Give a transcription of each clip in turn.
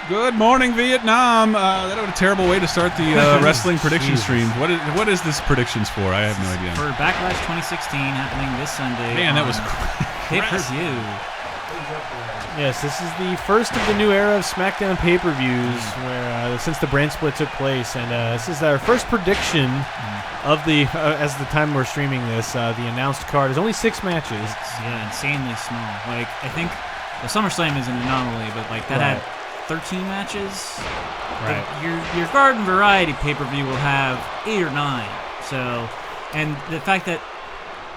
Good morning, Vietnam. That was a terrible way to start the wrestling prediction stream. What is this predictions for? I have no idea. For Backlash 2016 happening this Sunday. Man, that was pay-per-view. Yes, this is the first of the new era of Smackdown pay-per-views, where since the brand split took place, and this is our first prediction of the as the time we're streaming this. The announced card is only 6 matches. Yeah, insanely small. Like I think the SummerSlam is an anomaly, but like that had 13 matches. Right. Your Garden Variety pay-per-view will have 8 or 9. So, and the fact that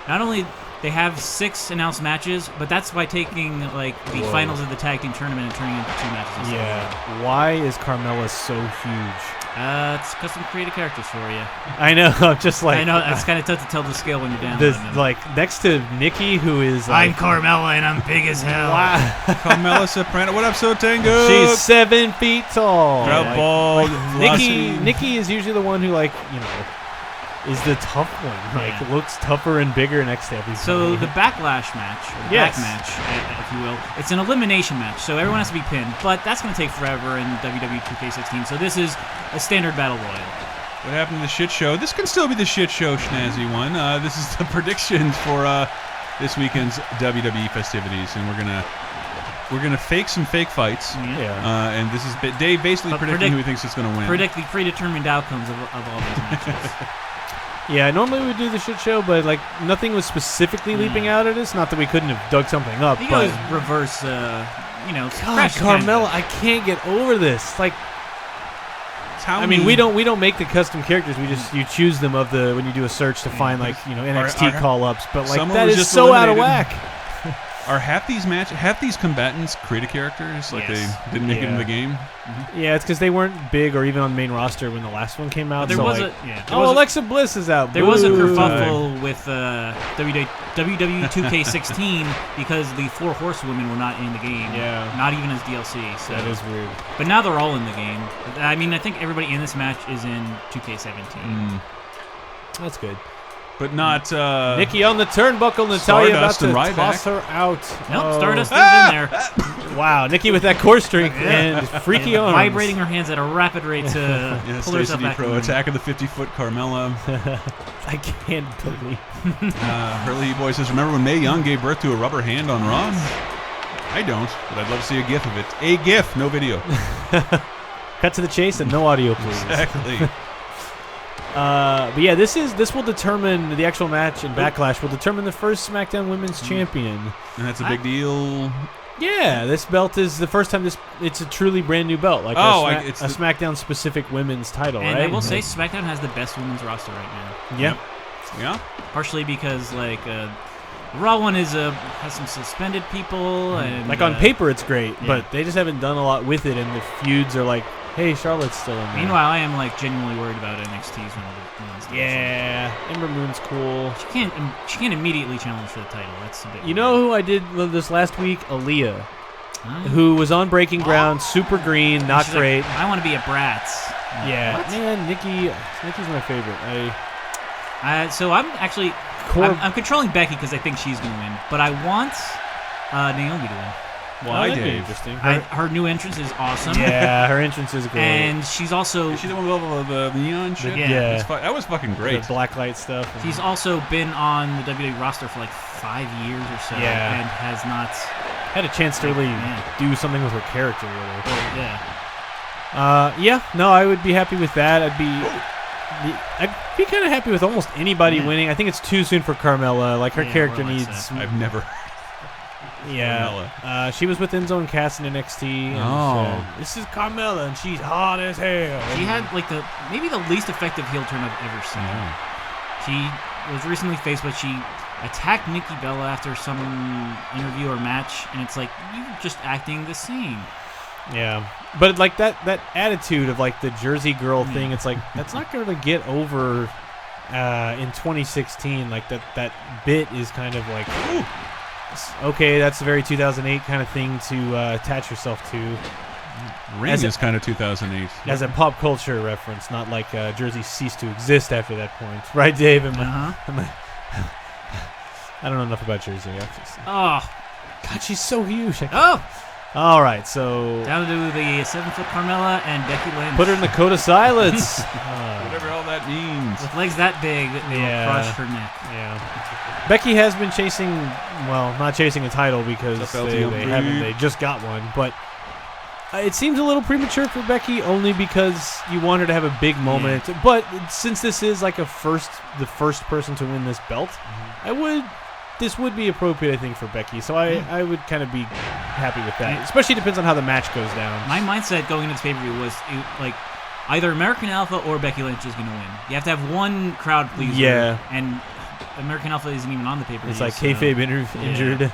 not only they have 6 announced matches, but that's by taking like the finals of the tag team tournament and turning it into 2 matches. Yeah. Why is Carmella so huge? It's custom created characters for you. I know. I'm just like I know it's kind of tough to tell the scale when you're down. Like next to Nikki, who is like, I'm Carmella and I'm big as hell. Wow. Carmella Soprano. What up, Sotango? She's 7 feet tall. Drop ball. Nikki is usually the one who is the tough one. Like looks tougher and bigger next to everybody. So the Backlash match, or the back match, if you will, it's an elimination match. So everyone has to be pinned, but that's going to take forever in WWE 2K16. So this is a standard battle royal. What happened to the shit show? This can still be the shit show schnazzy one. This is the predictions for this weekend's WWE festivities, and we're gonna fake some fake fights. Yeah. And this is Dave basically predicting who he thinks is going to win. Predict the predetermined outcomes of all these matches. Yeah, normally we do the shit show, but like nothing was specifically leaping out at us. Not that we couldn't have dug something up. You but always reverse, God, Carmella, I can't get over this. Like, we don't make the custom characters. We just you choose them when you do a search to find NXT call ups. But like that is so out of whack. Are half these combatants created characters? Like they didn't make it in the game? Mm-hmm. Yeah, it's because they weren't big or even on the main roster when the last one came out. Alexa Bliss is out. There was a kerfuffle with WWE 2K16 because the 4 horsewomen were not in the game. Yeah. Not even as DLC. So. That is weird. But now they're all in the game. I mean, I think everybody in this match is in 2K17. That's good. But not Nikki on the turnbuckle. Natalya about to toss her out. Nope, Stardust is in there. Wow, Nikki with that core strength and freaky arms. Vibrating her hands at a rapid rate to pull herself back. Pro attack of the 50-foot Carmella. I can't believe. Hurley Boy says, remember when Mae Young gave birth to a rubber hand on Raw? I don't, but I'd love to see a GIF of it. A GIF, no video. Cut to the chase and no audio, please. Exactly. But yeah, this will determine the actual match in Backlash. Will determine the first SmackDown Women's Champion, and that's a big deal. Yeah, this belt is the first time it's a truly brand new belt, like a SmackDown specific women's title. And right? I will say, SmackDown has the best women's roster right now. Yeah, yeah. Partially because Raw one has some suspended people, and on paper it's great, but they just haven't done a lot with it, and the feuds are like, hey, Charlotte's still in there. Meanwhile, I am genuinely worried about NXT's women's division. Yeah, Ember Moon's cool. She can't immediately challenge for the title. That's a bit. You know who I did this last week? Aaliyah, who was on Breaking Ground, super green, not great. I want to be a Bratz. Yeah, what? Man, Nikki's my favorite. So I'm actually I'm controlling Becky because I think she's going to win, but I want Naomi to win. Why, Dave? Interesting. Her new entrance is awesome. Yeah, her entrance is great. And she's also... Is she the one with the neon shit? Yeah. That was fucking great. The black light stuff. She's also been on the WWE roster for 5 years or so. Yeah. And has not... Had a chance to really do something with her character. Really. I would be happy with that. I'd be kind of happy with almost anybody winning. I think it's too soon for Carmella. Her character needs... I've never... Yeah, she was with Enzo and Cass in NXT. And this is Carmella, and she's hot as hell. She had maybe the least effective heel turn I've ever seen. She was recently faced, but she attacked Nikki Bella after some interview or match, and it's like you're just acting the same. Yeah, but that attitude of the Jersey girl thing, it's that's not going to get over in 2016. That bit is kind of ooh. Okay, that's a very 2008 kind of thing to attach yourself to. Ring is kind of 2008. As a pop culture reference, not like Jersey ceased to exist after that point. Right, Dave? I don't know enough about Jersey. Oh. God, she's so huge. All right, so Down to the 7-foot Carmella and Becky Lynch. put her in the code of silence. Whatever all that means. With legs that big, they will crush her neck. Yeah. Becky has been chasing, well, not chasing a title because they haven't. They just got one, but it seems a little premature for Becky only because you want her to have a big moment. Yeah. But since this is like the first person to win this belt, this would be appropriate, I think, for Becky. So I would kind of be happy with that. Especially depends on how the match goes down. My mindset going into this pay-per-view was like either American Alpha or Becky Lynch is going to win. You have to have one crowd pleaser. Yeah. And American Alpha isn't even on the pay-per-view. It's like kayfabe injured. Yeah.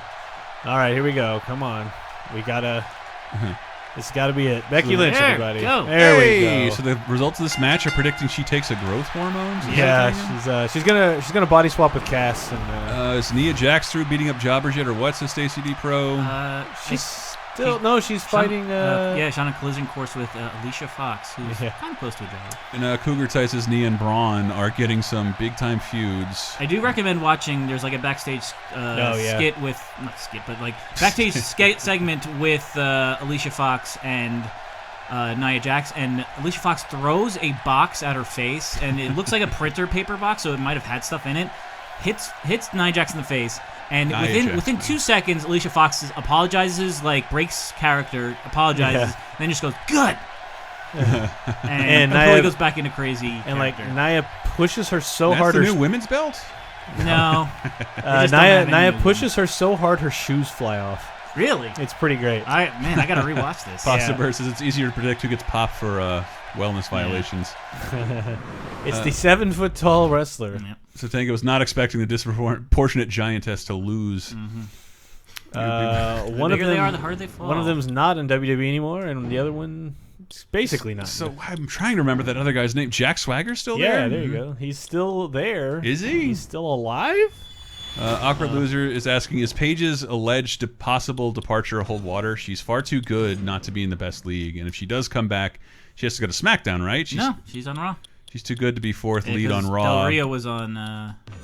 All right, here we go. Come on. We got to... It's got to be it. Becky Lynch, everybody. There we go. So the results of this match are predicting she takes a growth hormones. Yeah, she's gonna body swap with Cass. And is Nia Jax through beating up jobbers yet, or what's the Stacey D Pro? She's fighting. She's on a collision course with Alicia Fox, who's kind of close to a jobber. And Cougar Tice's Nia and Braun are getting some big time feuds. I do recommend watching. There's like a backstage skit with backstage skit segment with Alicia Fox and Nia Jax, and Alicia Fox throws a box at her face, and it looks like a printer paper box, so it might have had stuff in it. Hits Nia Jax in the face. And within 2 seconds, Alicia Fox apologizes, like breaks character, apologizes, then just goes, good! and Nia goes back into crazy and character. Nia pushes her so That's hard. The new women's belt? No. Nia pushes her so hard her shoes fly off. Really? It's pretty great. I got to rewatch this. Pasta says it's easier to predict who gets popped for wellness violations. It's the 7-foot-tall wrestler. Yeah. So Tango was not expecting the disproportionate giantess to lose. One of them, they are, the harder they fall. One of them's not in WWE anymore, and the other one is basically not. So I'm trying to remember that other guy's name. Jack Swagger's still there? Yeah, there you go. He's still there. Is he? He's still alive? Awkward Loser is asking, is Paige's alleged possible departure hold water? She's far too good not to be in the best league, and if she does come back, she has to go to SmackDown, right? No, she's on Raw. She's too good to be fourth lead on Raw. Del Rio was on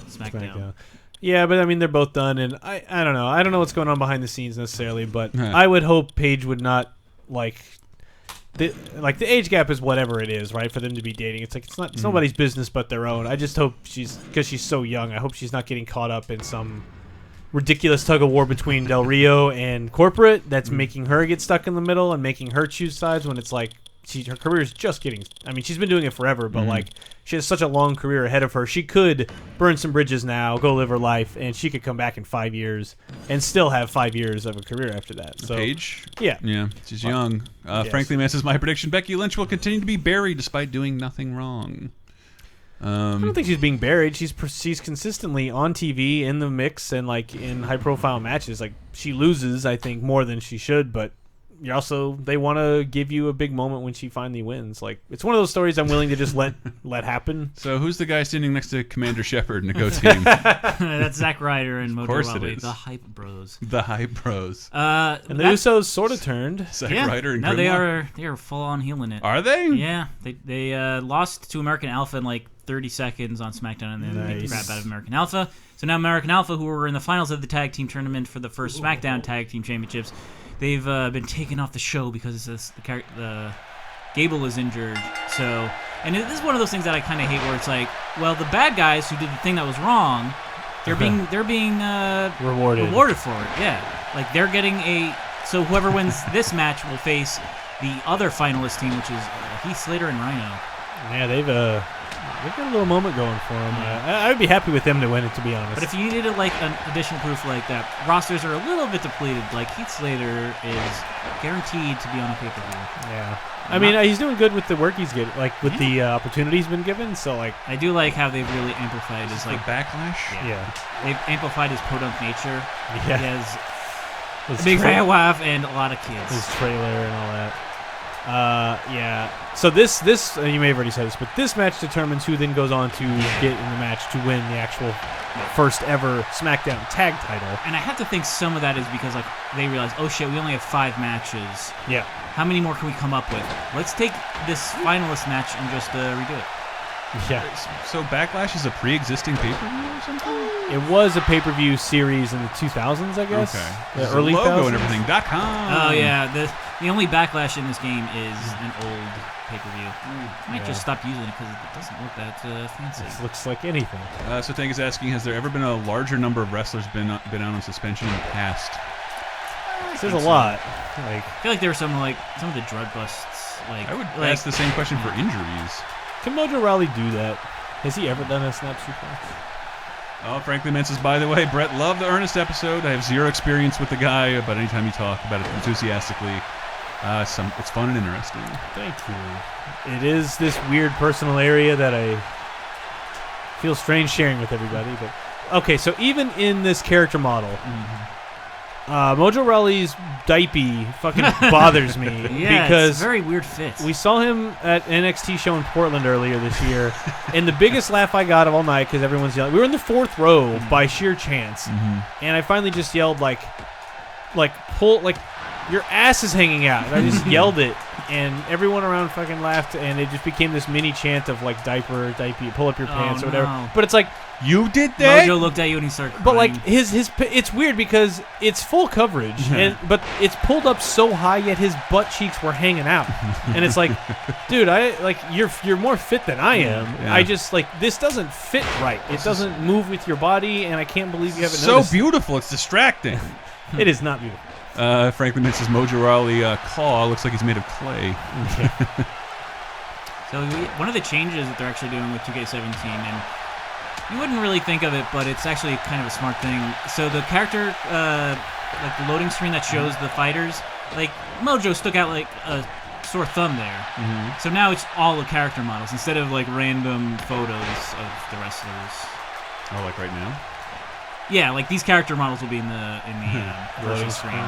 SmackDown. Yeah, but I mean, they're both done, and I don't know. I don't know what's going on behind the scenes necessarily, but I would hope Paige would not the age gap is whatever it is, right? For them to be dating, it's nobody's business but their own. I just hope because she's so young. I hope she's not getting caught up in some ridiculous tug of war between Del Rio and corporate that's making her get stuck in the middle and making her choose sides when it's like. Her career is just getting... I mean, she's been doing it forever, but she has such a long career ahead of her. She could burn some bridges now, go live her life, and she could come back in 5 years and still have 5 years of a career after that. So, Paige? Yeah. She's young. Frankly, man, says my prediction, Becky Lynch will continue to be buried despite doing nothing wrong. I don't think she's being buried. She's consistently on TV, in the mix, and in high-profile matches. She loses, I think, more than she should, but... they want to give you a big moment when she finally wins. It's one of those stories I'm willing to just let happen. So who's the guy standing next to Commander Shepard in the Go Team? That's Zack Ryder and Mojo Rawley, the Hype Bros. The Hype Bros. And the Usos sort of turned. Zack Ryder and Grimlock? They are full on healing it. Are they? Yeah, they lost to American Alpha in 30 seconds on SmackDown, and then they crap out of American Alpha. So now American Alpha, who were in the finals of the tag team tournament for the first SmackDown Tag Team Championships. They've been taken off the show because the Gable is injured. So, and this is one of those things that I kind of hate, where it's the bad guys who did the thing that was wrong, they're being rewarded for it. Yeah, they're getting so whoever wins this match will face the other finalist team, which is Heath Slater and Rhino. Yeah, they've got a little moment going for them. I would be happy with them to win it, to be honest. But if you needed an additional proof like that, rosters are a little bit depleted. Heath Slater is guaranteed to be on a pay-per-view. Yeah. I mean, he's doing good with the work he's getting, with the opportunity he's been given. So, I do like how they've really amplified his Backlash. Yeah. They've amplified his podunk nature. Yeah. He has a big wife and a lot of kids. His trailer and all that. Yeah. So this you may have already said this, but this match determines who then goes on to get in the match to win the actual first ever SmackDown tag title. And I have to think some of that is because they realize, oh shit, we only have 5 matches. Yeah. How many more can we come up with? Let's take this finalist match and just redo it. Yeah. So Backlash is a pre-existing pay-per-view or something? It was a pay-per-view series in the 2000s, I guess. Okay. The There's early a logo and 2000s. everything. .com. Oh yeah, the only Backlash in this game is an old pay-per-view. I might just stop using it because it doesn't look that fancy. This looks like anything. So Tank is asking, has there ever been a larger number of wrestlers been out on suspension in the past? There's a lot. Like, I feel like there were some of the drug busts. I would ask the same question for injuries. can Mojo Rawley do that? Has he ever done a snap suplex? Oh, Franklin Mintz says, by the way, Brett loved the Ernest episode. I have zero experience with the guy, but anytime you talk about it enthusiastically, it's fun and interesting. Thank you. It is this weird personal area that I feel strange sharing with everybody. But okay, so even in this character model, Mojo Rawley's diaper fucking bothers me Yeah, because it's a very weird fit. we saw him at NXT show in Portland earlier this year, and the biggest laugh I got of all night because everyone's yelling. We were in the 4th row by sheer chance, and I finally just yelled like pull like your ass is hanging out. And I just yelled it, and everyone around fucking laughed, and it just became this mini chant of like diaper, pull up your pants or whatever. No. But it's like. You did that? Mojo looked at you and he started crying. But like his it's weird because it's full coverage, but it's pulled up so high yet his butt cheeks were hanging out, and it's like, dude, you're more fit than I am. Yeah. I just this doesn't fit right. It doesn't move with your body, and I can't believe you haven't so noticed. beautiful. It's distracting. It is not beautiful. Franklin Mintz says, Mojo Rawley claw looks like he's made of clay. So one of the changes that they're actually doing with 2K17, and you wouldn't really think of it, but it's actually kind of a smart thing. So the character, like the loading screen that shows the fighters, like Mojo stuck out like a sore thumb there. So now it's all the character models instead of like random photos of the wrestlers. Oh, like right now? Yeah, like these character models will be in the Loading first screen.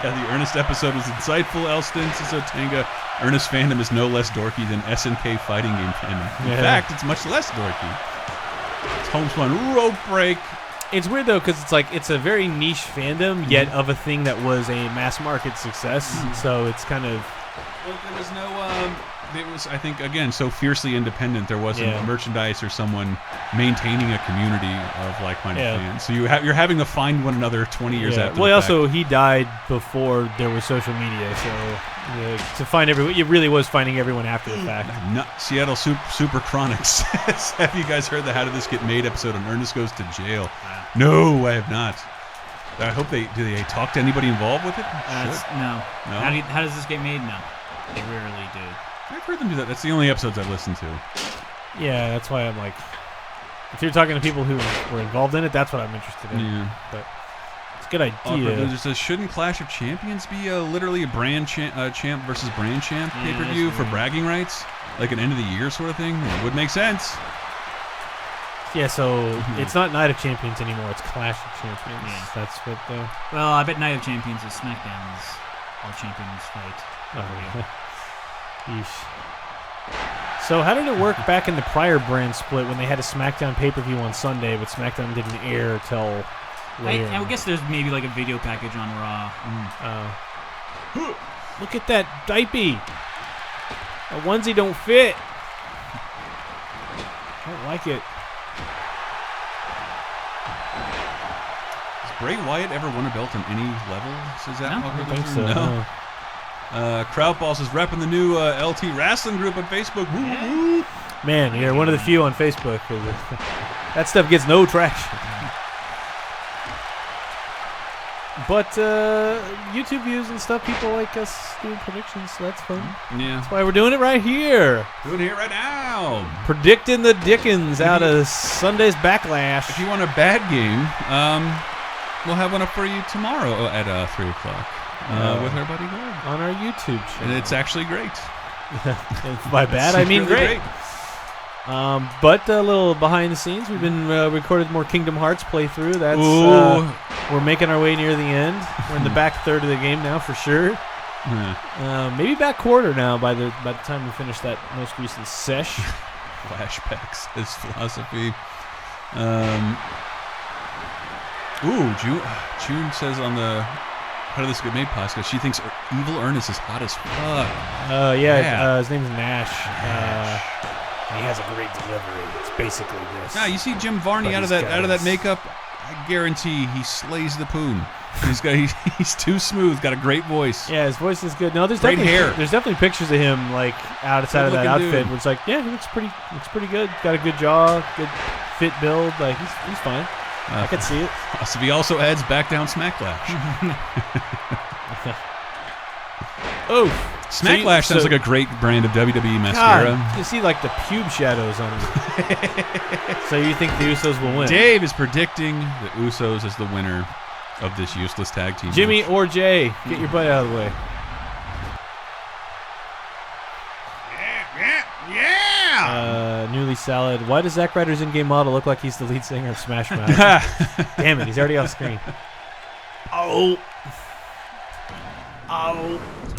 Yeah, the Ernest episode was insightful. Elston says, Tanga, Ernest fandom is no less dorky than SNK fighting game fandom. In fact, it's much less dorky. It's homespun rope break. It's weird though because it's a very niche fandom, yet of a thing that was a mass market success. So it's kind of. Well, there was no. It was, I think, again, so fiercely independent. There wasn't merchandise or someone maintaining a community of like-minded fans. So you're having to find one another 20 years after. Well, also he died before there was social media, so to find everyone, it really was finding everyone after the fact. Seattle Super Chronics says, have you guys heard the How Did This Get Made episode on Ernest Goes to Jail? No, I have not. I hope do they talk to anybody involved with it? No. No? How does this get made? No. They rarely do. I've heard them do that. That's the only episodes I've listened to. Yeah, that's why I'm like, if you're talking to people who were involved in it, that's what I'm interested in. Yeah. But it's a good idea. It says, shouldn't Clash of Champions be literally a brand champ versus brand champ pay-per-view for bragging rights? Like an end of the year sort of thing? It would make sense. Yeah, so it's not Night of Champions anymore. It's Clash of Champions. Yeah. That's what the... Well, I bet Night of Champions is Smackdown's All Champions fight. Oh, yeesh. So how did it work back in the prior brand split when they had a SmackDown pay-per-view on Sunday, but SmackDown didn't air till later? I guess there's maybe like a video package on Raw. Look at that diaper. A onesie don't fit. I don't like it. Has Bray Wyatt ever won a belt on any level? Says that? No, I don't think so. No. Krautball is repping the new LT Wrestling group on Facebook. Woo, woo. Man, you're one of the few on Facebook. That stuff gets no traction. But YouTube views and stuff, people like us doing predictions, so that's fun. Yeah. That's why we're doing it right here. Doing it right now. Predicting the Dickens out of Sunday's Backlash. If you want a bad game, we'll have one up for you tomorrow at 3 o'clock with our buddy Greg. On our YouTube channel. And it's actually great. By bad, I mean really great. But a little behind the scenes, we've been recorded more Kingdom Hearts playthrough. That's we're making our way near the end. We're in the back third of the game now for sure. Maybe back quarter now by the time we finish that most recent sesh. Flashbacks as philosophy. June says on the How did this get made possible? She thinks Evil Ernest is hot as fuck. His name's Nash. He has a great delivery. It's basically this. You see Jim Varney out of that makeup. I guarantee he slays the poon. He's too smooth. Got a great voice. Yeah, his voice is good. No, there's great definitely hair. There's definitely pictures of him like outside of that outfit. Where it's like, yeah, he looks pretty good. Got a good jaw, good fit build. Like he's fine. I could see it. So he also adds back down Smackdash. Smackdash sounds like a great brand of WWE mascara. God, you see like the pube shadows on him. So you think the Usos will win? Dave is predicting the Usos as the winner of this useless tag team. Jimmy match. or Jay, get your butt out of the way. Yeah. Newly Salad. Why does Zack Ryder's in-game model look like he's the lead singer of Smash Mouth? Damn it, he's already off screen. Well,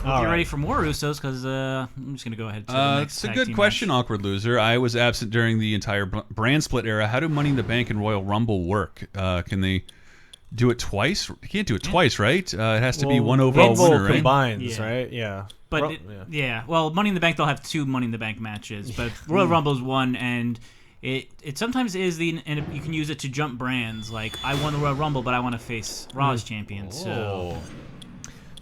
get ready for more Usos because I'm just going to go ahead to the next It's a tag good team question, match. Awkward Loser. I was absent during the entire brand split era. How do Money in the Bank and Royal Rumble work? Can they do it twice? You can't do it twice, right? It has to be one overall winner, right? Combines, right? Yeah. But well, Money in the Bank, they'll have 2 Money in the Bank matches, but Royal Rumble's one, and it sometimes is and you can use it to jump brands. Like I won the Royal Rumble, but I want to face Raw's champion. So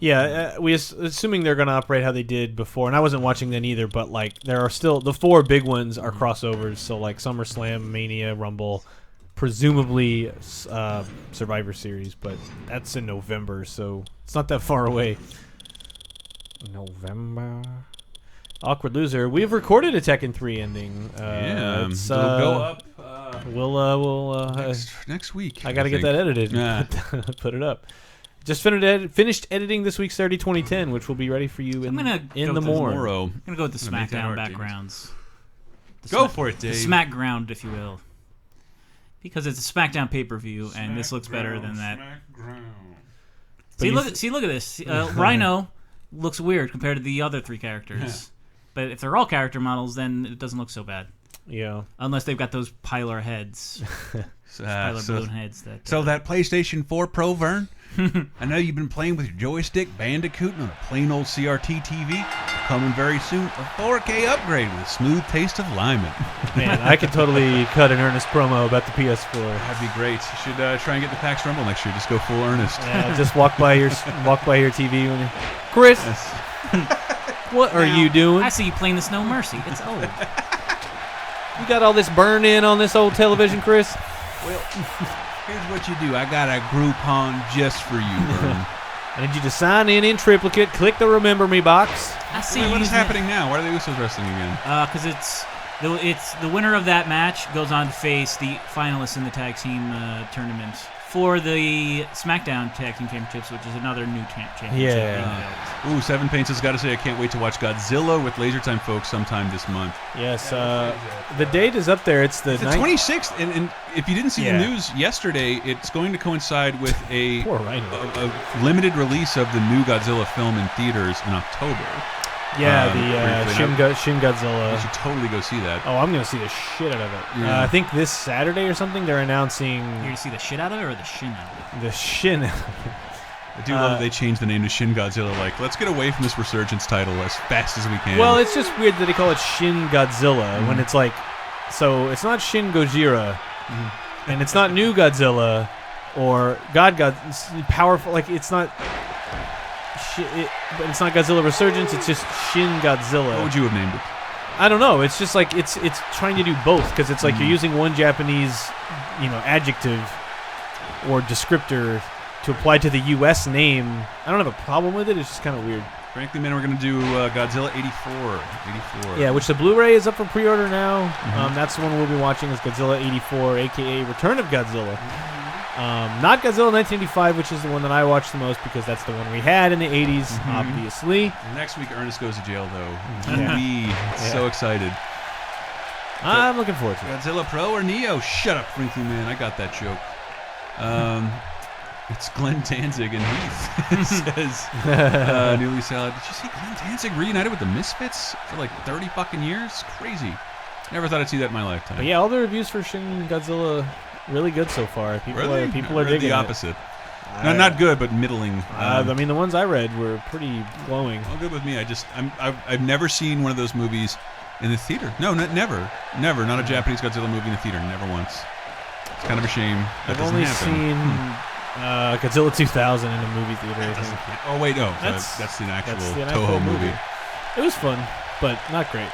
yeah, assuming they're going to operate how they did before, and I wasn't watching then either. But like there are still the 4 big ones are crossovers. So like SummerSlam, Mania, Rumble. Presumably Survivor Series, but that's in November, so it's not that far away. November. Awkward Loser. We've recorded a Tekken 3 ending. It'll go up. We'll next week. I got to get that edited. Put it up. Just finished editing this week's 30 2010, which will be ready for you in the morrow. I'm gonna go with the SmackDown backgrounds. Go for it, Dave. The Smackground, if you will. Because it's a SmackDown pay-per-view, and this looks better than that. See, look at this. Rhino looks weird compared to the other 3 characters. But if they're all character models, then it doesn't look so bad. Yeah. Unless they've got those pilar heads. Balloon heads. So that PlayStation 4 Pro, Vern? I know you've been playing with your joystick, bandicooting on a plain old CRT TV. Coming very soon, a 4K upgrade with a smooth taste of lyman. Man, I could totally cut an Ernest promo about the PS4. That'd be great. You should try and get the PAX Rumble next year. Just go full Ernest. Yeah, just walk by your TV when you... Chris, what are you doing? I see you playing the No Mercy. It's old. You got all this burn in on this old television, Chris? Well, here's what you do. I got a Groupon just for you, Vern. I need you to sign in triplicate, click the Remember Me box. I see. What is happening now? Why are the Usos wrestling again? Because it's the winner of that match goes on to face the finalists in the tag team tournament for the SmackDown Tag Team Championships, which is another new championship. Yeah. Ooh, Seven Paints has got to say, I can't wait to watch Godzilla with Laser Time folks sometime this month. Yes, the date is up there. It's the 26th, and if you didn't see the news yesterday, it's going to coincide with a limited release of the new Godzilla film in theaters in October. Yeah, the Shin Godzilla. You should totally go see that. Oh, I'm going to see the shit out of it. Yeah. I think this Saturday or something they're announcing... You're going to see the shit out of it or the shin out of it? The shin. I do love that they changed the name to Shin Godzilla. Like, let's get away from this Resurgence title as fast as we can. Well, it's just weird that they call it Shin Godzilla when it's like... So, it's not Shin Gojira, and it's not New Godzilla, or God, powerful... Like, it's not... But it's not Godzilla Resurgence. It's just Shin Godzilla. What would you have named it? I don't know. It's just like it's trying to do both because it's like you're using one Japanese, adjective or descriptor to apply to the U.S. name. I don't have a problem with it. It's just kind of weird. Frankly, man, we're going to do Godzilla 84. Yeah, which the Blu-ray is up for pre-order now. That's the one we'll be watching is Godzilla 84, a.k.a. Return of Godzilla. Not Godzilla 1985, which is the one that I watched the most because that's the one we had in the 80s, obviously. Next week, Ernest goes to jail, though. So excited. I'm looking forward to it. Godzilla Pro or Neo? Shut up, Frankly, man. I got that joke. It's Glenn Danzig and Heath says, Newly Salad. Did you see Glenn Danzig reunited with the Misfits for like 30 fucking years? Crazy. Never thought I'd see that in my lifetime. But yeah, all the reviews for Shin Godzilla really good so far. People are digging the opposite. No, not good, but middling. I mean, the ones I read were pretty glowing. All good with me. I've never seen one of those movies in the theater. No, never. Not a Japanese Godzilla movie in the theater. Never once. It's kind of a shame. I've only seen Godzilla 2000 in a movie theater. I think. Oh wait, no, that's the actual Toho movie. It was fun, but not great.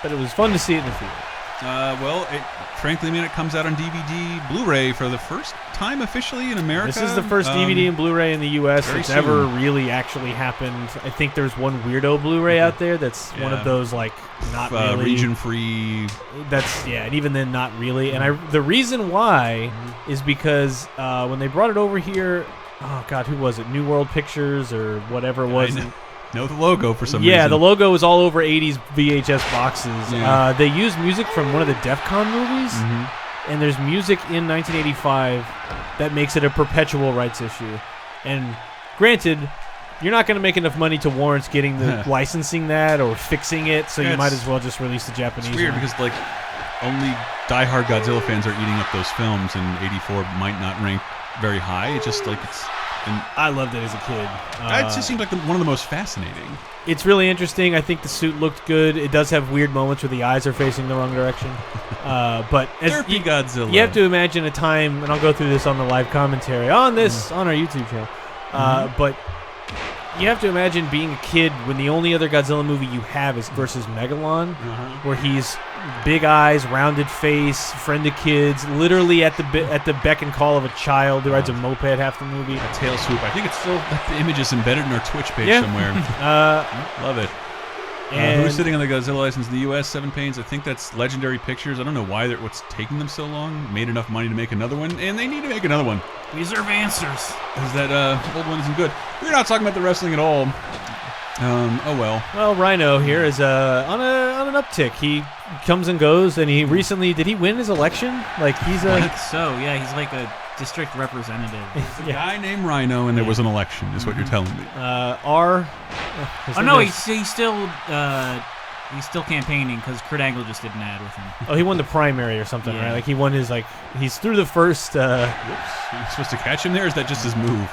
But it was fun to see it in the theater. Frankly, man, it comes out on DVD, Blu-ray for the first time officially in America. This is the first DVD and Blu-ray in the U.S. that's ever really actually happened. I think there's one weirdo Blu-ray out there that's one of those like not really region-free. And even then, not really. And the reason why is because when they brought it over here, oh God, who was it? New World Pictures or whatever it was. Know the logo for some reason. Yeah, the logo is all over 80s VHS boxes. Yeah. They use music from one of the DEF CON movies, and there's music in 1985 that makes it a perpetual rights issue. And granted, you're not going to make enough money to warrant getting the licensing that or fixing it, so you might as well just release the Japanese. It's weird because like only diehard Godzilla fans are eating up those films, and 84 might not rank very high. It's just like it's. And I loved it as a kid. It just seemed like one of the most fascinating. It's really interesting. I think the suit looked good. It does have weird moments where the eyes are facing the wrong direction. But as Godzilla. You have to imagine a time, and I'll go through this on the live commentary on our YouTube channel. But you have to imagine being a kid when the only other Godzilla movie you have is versus Megalon, where he's big eyes, rounded face, friend of kids, literally at the beck and call of a child who rides a moped half the movie. A tail swoop. I think it's still the image is embedded in our Twitch page somewhere. Love it. Who's sitting on the Godzilla license in the U.S.? 7 Pains. I think that's Legendary Pictures. I don't know what's taking them so long. Made enough money to make another one, and they need to make another one. These are answers. Because that old one isn't good. We're not talking about the wrestling at all. Oh well. Well, Rhino here is on an uptick. He comes and goes, and he recently did he win his election? Like he's I think so. Yeah, he's like a district representative. A guy named Rhino, and there was an election. Is what you're telling me. He's still campaigning because Kurt Angle just did an ad with him. Oh, he won the primary or something, right? Like he won his he's through the first. Whoops! Are you supposed to catch him there? Or is that just his move?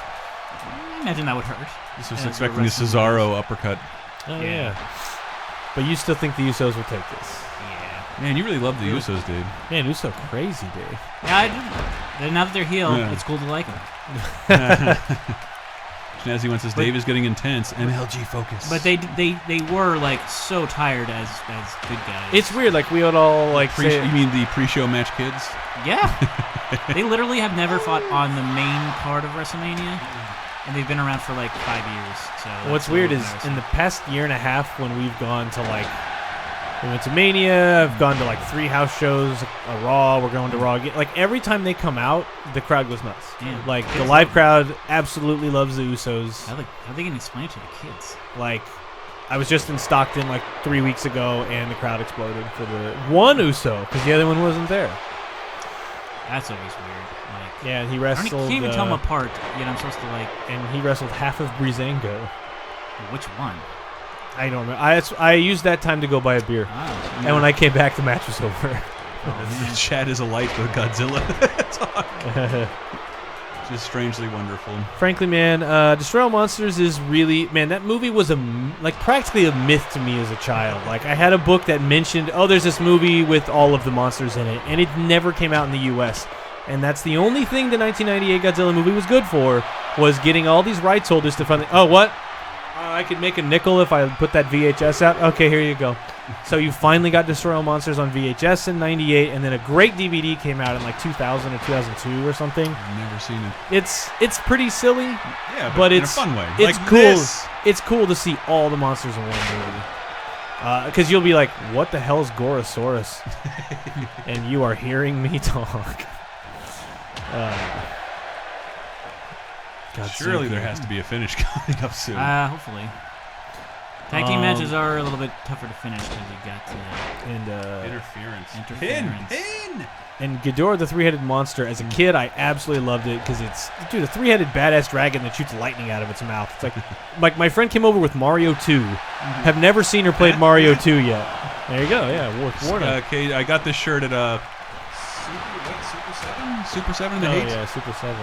I imagine that would hurt. This was expecting a Cesaro uppercut. Oh yeah. But you still think the Usos would take this? Yeah. Man, you really love the Usos, dude. Man, Uso crazy, dude. Yeah, I do. Now that they're healed, it's cool to like them. Snazzy one says Dave is getting intense. MLG focus. But they were like so tired as good guys. It's weird. Like we would all like. You mean the pre-show match kids? Yeah. They literally have never fought on the main card of WrestleMania. And they've been around for like 5 years. So what's weird is in the past year and a half when we've gone to we went to Mania, I've gone to like 3 house shows, a Raw, we're going to Raw again. Like every time they come out, the crowd goes nuts. Yeah. Like the live crowd absolutely loves the Usos. How are they going to explain it to the kids? Like I was just in Stockton like 3 weeks ago and the crowd exploded for the one Uso because the other one wasn't there. That's always weird. Yeah, and he wrestled. I can't even tell them apart. Yet I'm supposed to And he wrestled half of Breezango. Which one? I don't remember. I used that time to go buy a beer. And when I came back, the match was over. Chad is alight with Godzilla talk. Just strangely wonderful. Frankly, man, Destroy All Monsters is really that movie was practically a myth to me as a child. Like I had a book that mentioned, there's this movie with all of the monsters in it, and it never came out in the U.S. And that's the only thing the 1998 Godzilla movie was good for, was getting all these rights holders to finally, I could make a nickel if I put that VHS out. Okay, here you go. So you finally got Destroy All Monsters on VHS in 98, and then a great DVD came out in like 2000 or 2002 or something. I've never seen it. It's pretty silly. Yeah, but it's in a fun way. It's like cool. It's cool to see all the monsters in one movie. Because you'll be like, what the hell's Gorosaurus? And you are hearing me talk. Surely there has to be a finish coming up soon. Hopefully. Tag team matches are a little bit tougher to finish because you got interference. Pin. And Ghidorah, the three-headed monster. As a kid, I absolutely loved it because it's a three-headed badass dragon that shoots lightning out of its mouth. It's like my friend came over with Mario 2. Have never seen or played Mario 2 yet. There you go. Yeah, Warner. Okay, I got this shirt at Super 7 in the Hates? Yeah, Super 7.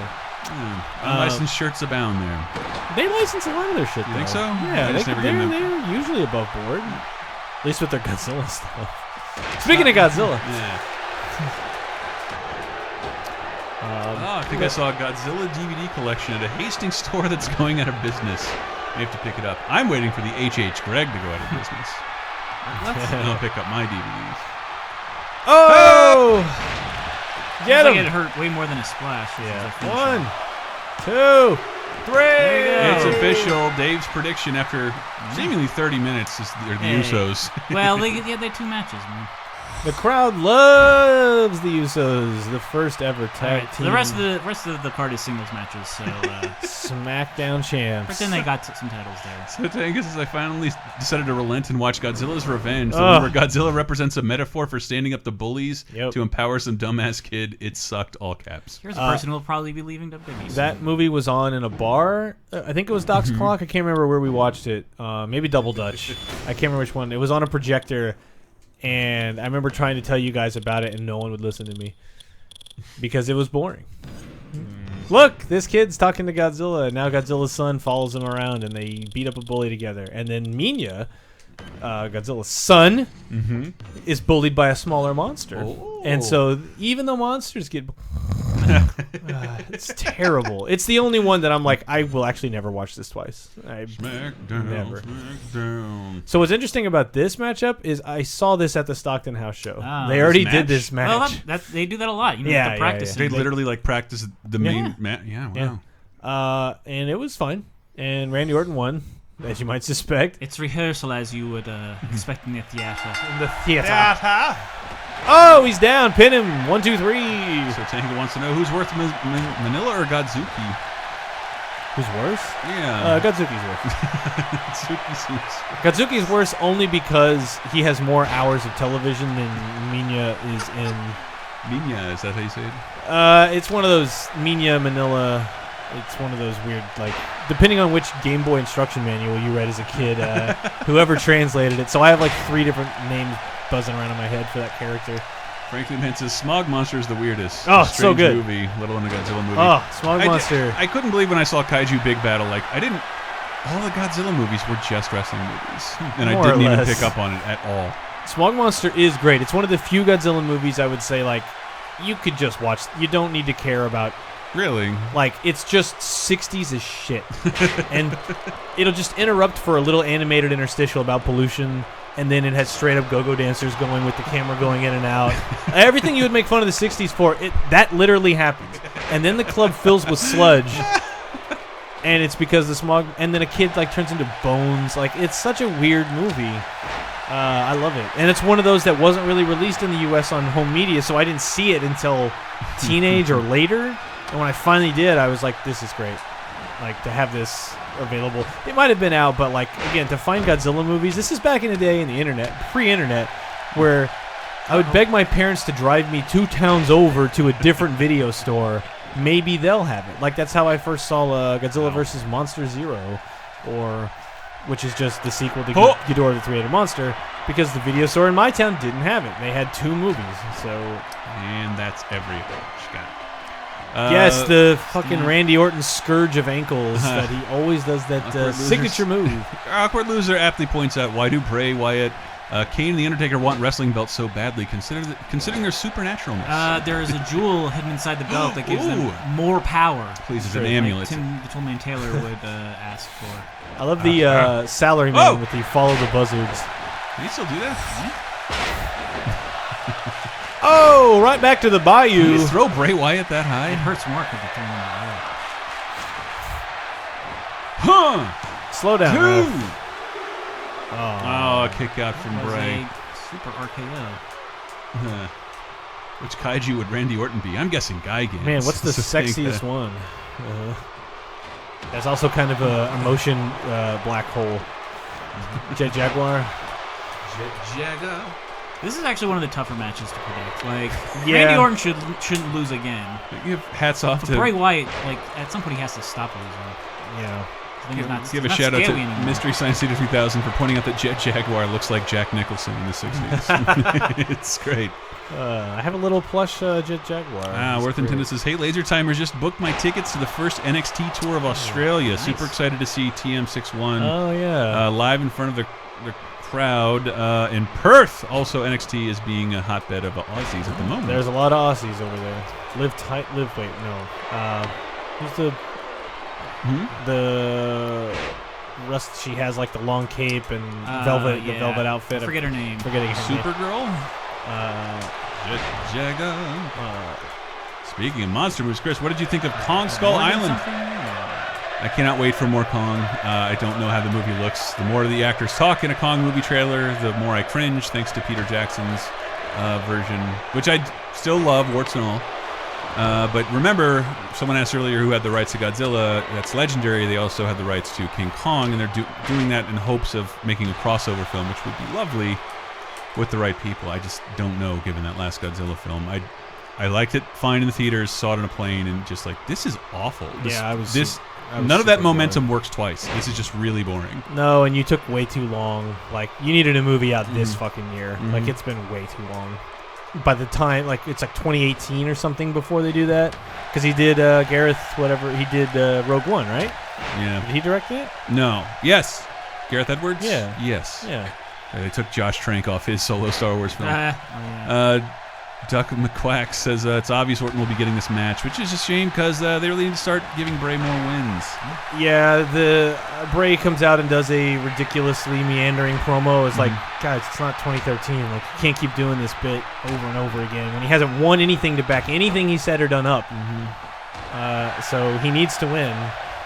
Unlicensed shirts abound there. They license a lot of their shit, though. You think so? Yeah, they're usually above board. At least with their Godzilla stuff. Speaking of Godzilla. Yeah. I think I saw a Godzilla DVD collection at a Hastings store that's going out of business. I have to pick it up. I'm waiting for the H.H. Gregg to go out of business. And I'll pick up my DVDs. Oh! Get him! Like it hurt way more than a splash. Yeah. 1, 2, 3. It's official. Dave's prediction after seemingly 30 minutes is the Usos. Well, they had 2 matches, man. The crowd loves the Usos, the first ever tag team. The rest of the card is singles matches, so Smackdown champs. But then they got some titles there. So Tangus, as I finally decided to relent and watch Godzilla's Revenge, the one where Godzilla represents a metaphor for standing up to bullies to empower some dumbass kid. It sucked, all caps. Here's a person who will probably be leaving WWE. That movie was on in a bar. I think it was Doc's Clock. I can't remember where we watched it. Maybe Double Dutch. I can't remember which one. It was on a projector. And I remember trying to tell you guys about it, and no one would listen to me because it was boring. Look, this kid's talking to Godzilla, and now Godzilla's son follows him around, and they beat up a bully together. And then Minya, Godzilla's son, is bullied by a smaller monster. And so even though monsters get... it's terrible. It's the only one that I'm like, I will actually never watch this twice. Smackdown, never. Smackdown. So what's interesting about this matchup is I saw this at the Stockton House show. They this already match? did this match. Well, they do that a lot. You know, the practice. They literally like practice the main match. Yeah, wow. And it was fun. And Randy Orton won, as you might suspect. It's rehearsal as you would expect in the theater. In the theater. Oh, he's down. Pin him. 1, 2, 3. So Tango wants to know who's worth Manila or Godzuki? Who's worse? Yeah. Godzuki's worse. Godzuki's worse only because he has more hours of television than Minya is in. Minya, is that how you say it? It's one of those Minya, Manila. It's one of those weird, like, depending on which Game Boy instruction manual you read as a kid, whoever translated it. So I have like 3 different names buzzing around in my head for that character. Frankly, man, says Smog Monster is the weirdest. Oh, so good. Movie, let alone a Godzilla movie. Oh, Smog Monster. I couldn't believe when I saw Kaiju Big Battle. Like, all the Godzilla movies were just wrestling movies. And I didn't even pick up on it at all. Smog Monster is great. It's one of the few Godzilla movies I would say, like, you could just watch. You don't need to care about. Really? Like, it's just 60s as shit. And it'll just interrupt for a little animated interstitial about pollution, and then it has straight-up go-go dancers going with the camera going in and out. Everything you would make fun of the 60s for, that literally happens. And then the club fills with sludge, and it's because the smog... And then a kid, like, turns into bones. Like, it's such a weird movie. I love it. And it's one of those that wasn't really released in the U.S. on home media, so I didn't see it until teenage or later. And when I finally did, I was like, this is great. Like, to have this available. It might have been out, but, like, again, to find Godzilla movies, this is back in the day in the internet, pre-internet, where I would beg my parents to drive me 2 towns over to a different video store. Maybe they'll have it. Like, that's how I first saw Godzilla vs. Monster Zero, which is just the sequel to Ghidorah the Three-Headed Monster, because the video store in my town didn't have it. They had 2 movies, so... And that's everything. Yes, the fucking Randy Orton scourge of ankles that he always does that signature move. Awkward Loser aptly points out, why do Bray Wyatt, Kane, and The Undertaker want wrestling belts so badly, considering their supernaturalness? There is a jewel hidden inside the belt that gives them more power. Please, it's an amulet. Like Tim the Taylor would ask for. I love the salaryman with the follow the buzzards. Can he still do that? Oh, right back to the Bayou. Can you throw Bray Wyatt that high? It hurts more if you throw him in the air. Slow down. 2. Oh, a kick out from Bray. Super RKO. Which kaiju would Randy Orton be? I'm guessing Gigan. Man, what's the sexiest one? There's also kind of a motion black hole. Jet Jaguar. Jet Jaguar. This is actually one of the tougher matches to predict. Like, Randy Orton shouldn't lose again. You have hats off to Bray Wyatt. Like, at some point he has to stop losing. Yeah. Give a shout out to Mystery Science Theater 3000 for pointing out that Jet Jaguar looks like Jack Nicholson in the 60s. It's great. I have a little plush Jet Jaguar. Worth and Tinda says, hey, Laser Timers, just booked my tickets to the first NXT tour of Australia. Nice. Super excited to see TM61 live in front of the crowd in Perth. Also, NXT is being a hotbed of Aussies at the moment. There's a lot of Aussies over there. Who's the Rust? She has like the long cape and the velvet outfit. I forget her name. Forgetting her Supergirl. Jagger. Speaking of monster moves, Chris, what did you think of Kong Skull Island? I cannot wait for more Kong. I don't know how the movie looks. The more the actors talk in a Kong movie trailer, the more I cringe, thanks to Peter Jackson's version, which I still love, warts and all. But remember, someone asked earlier who had the rights to Godzilla. That's legendary. They also had the rights to King Kong, and they're doing that in hopes of making a crossover film, which would be lovely with the right people. I just don't know, given that last Godzilla film. I liked it fine in the theaters, saw it on a plane, and just like, this is awful. None of that momentum works twice. This is just really boring. No, and you took way too long. Like, you needed a movie out this fucking year. Like, it's been way too long. By the time, like, it's like 2018 or something before they do that. Because he did Gareth, whatever, he did Rogue One, right? Yeah. Did he direct it? No. Yes. Gareth Edwards? Yeah. Yes. Yeah. They took Josh Trank off his solo Star Wars film. Duck McQuack says it's obvious Orton will be getting this match, which is a shame because they really need to start giving Bray more wins. Yeah, the Bray comes out and does a ridiculously meandering promo. It's like, guys, it's not 2013. Like, you can't keep doing this bit over and over again when he hasn't won anything to back anything he said or done up. So he needs to win.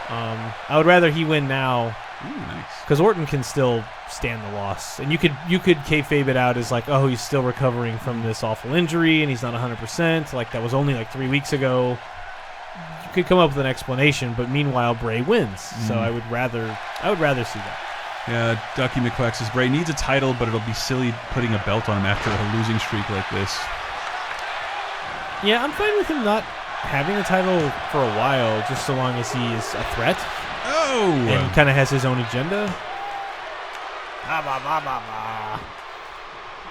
I would rather he win now. Because Orton can still stand the loss, and you could kayfabe it out as like, oh, he's still recovering from this awful injury, and he's not 100%. Like, that was only like 3 weeks ago. You could come up with an explanation, but meanwhile, Bray wins. So I would rather see that. Yeah, Ducky McQuack says Bray needs a title, but it'll be silly putting a belt on him after a losing streak like this. Yeah, I'm fine with him not having a title for a while, just so long as he is a threat. Oh! And kind of has his own agenda.